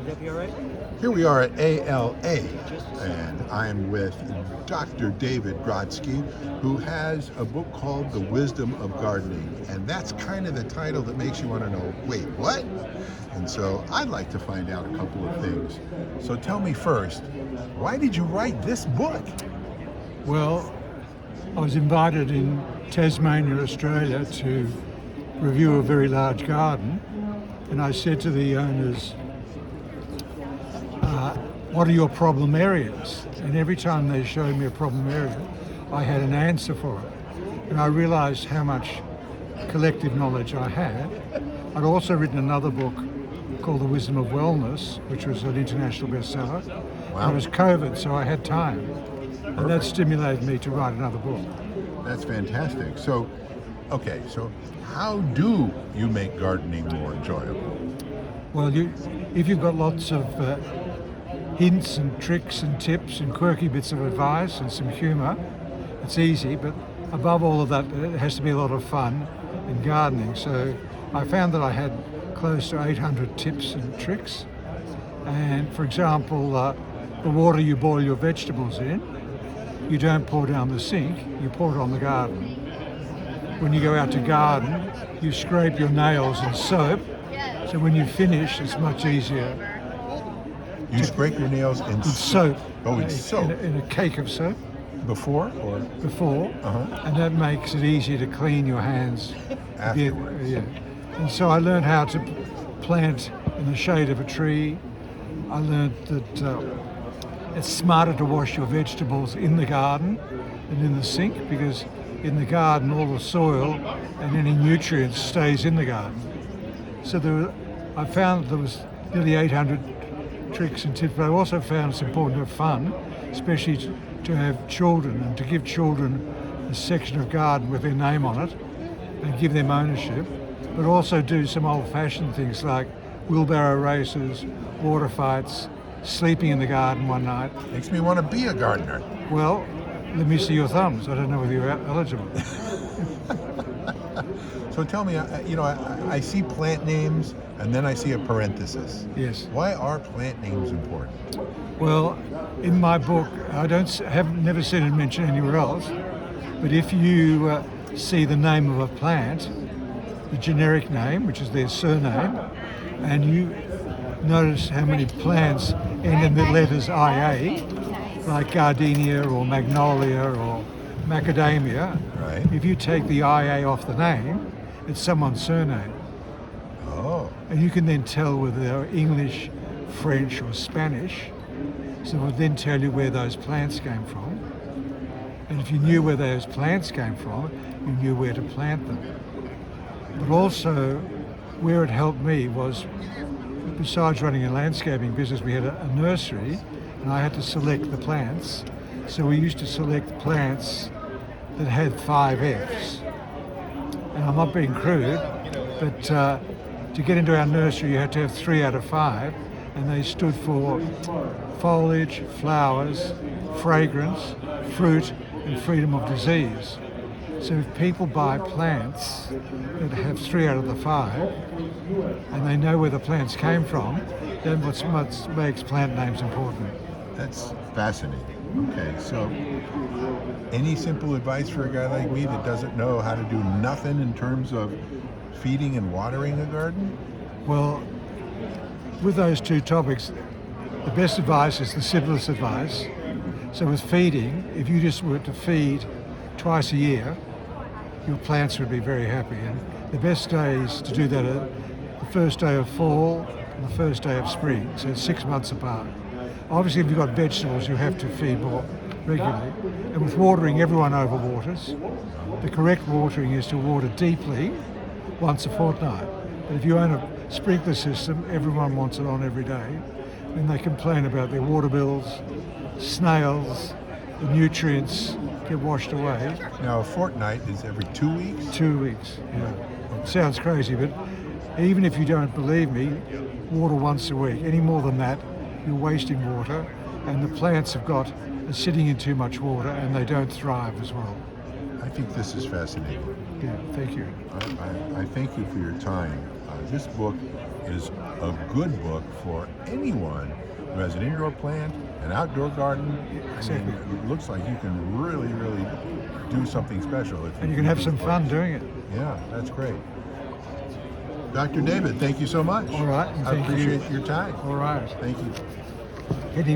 that be all right? Here we are at ALA, and I'm with Dr. David Grodski, who has a book called The Wisdom of Gardening. And that's kind of the title that makes you want to know, wait, what? And so I'd like to find out a couple of things. So tell me first, why did you write this book? Well, I was invited in Tasmania, Australia to review a very large garden, and I said to the owners, what are your problem areas? And every time they showed me a problem area, I had an answer for it. And I realized how much collective knowledge I had. I'd also written another book called The Wisdom of Wellness, which was an international bestseller. Wow. And it was COVID, so I had time. And that stimulated me to write another book. That's fantastic. So, okay, so how do you make gardening more enjoyable? Well, if you've got lots of hints and tricks and tips and quirky bits of advice and some humour, it's easy, but above all of that, it has to be a lot of fun in gardening. So I found that I had close to 800 tips and tricks. And for example, the water you boil your vegetables in, you don't pour down the sink, you pour it on the garden. When you go out to garden, you scrape your nails in soap, so when you finish, it's much easier. You scrape your nails in soap. Oh, in soap. In a cake of soap. Before or? Before. And that makes it easier to clean your hands. Afterwards. Yeah. And so I learned how to plant in the shade of a tree. I learned that it's smarter to wash your vegetables in the garden than in the sink, because in the garden all the soil and any nutrients stays in the garden. So I found there was nearly 800 tricks and tips, but I also found it's important to have fun, especially to have children, and to give children a section of garden with their name on it and give them ownership, but also do some old-fashioned things like wheelbarrow races, water fights, sleeping in the garden one night. Makes me want to be a gardener. Well, let me see your thumbs. I don't know whether you're eligible. So tell me, I see plant names and then I see a parenthesis. Yes. Why are plant names important? Well, in my book, I have never seen it mentioned anywhere else, but if you see the name of a plant, the generic name, which is their surname, and you notice how many plants end in the letters IA, like gardenia or magnolia or macadamia. Right. If you take the IA off the name, it's someone's surname. Oh. And you can then tell whether they're English, French or Spanish. So it will then tell you where those plants came from. And if you knew where those plants came from, you knew where to plant them. But also, where it helped me was, besides running a landscaping business, we had a nursery, and I had to select the plants. So we used to select plants that had 5 Fs. And I'm not being crude, but to get into our nursery, you had to have 3 out of 5, and they stood for foliage, flowers, fragrance, fruit, and freedom of disease. So if people buy plants that have 3 out of the 5, and they know where the plants came from, then what makes plant names important. That's fascinating. Okay, so any simple advice for a guy like me that doesn't know how to do nothing in terms of feeding and watering a garden? Well, with those two topics, the best advice is the simplest advice. So with feeding, if you just were to feed twice a year, your plants would be very happy. And the best days to do that are the first day of fall and the first day of spring, so it's 6 months apart. Obviously, if you've got vegetables, you have to feed more regularly. And with watering, everyone overwaters. The correct watering is to water deeply once a fortnight. But if you own a sprinkler system, everyone wants it on every day. Then they complain about their water bills, snails, the nutrients get washed away. Now, a fortnight is every 2 weeks? 2 weeks, yeah. Sounds crazy, but even if you don't believe me, water once a week. Any more than that, you're wasting water, and the plants are sitting in too much water, and they don't thrive as well. I think this is fascinating. Yeah, thank you. I thank you for your time. This book is a good book for anyone who has an indoor plant, an outdoor garden. Exactly. It looks like you can really, really do something special. And you can have some fun doing it. Yeah, that's great. Dr. David, thank you so much. All right. And I thank you. appreciate your time. All right. Thank you. Heading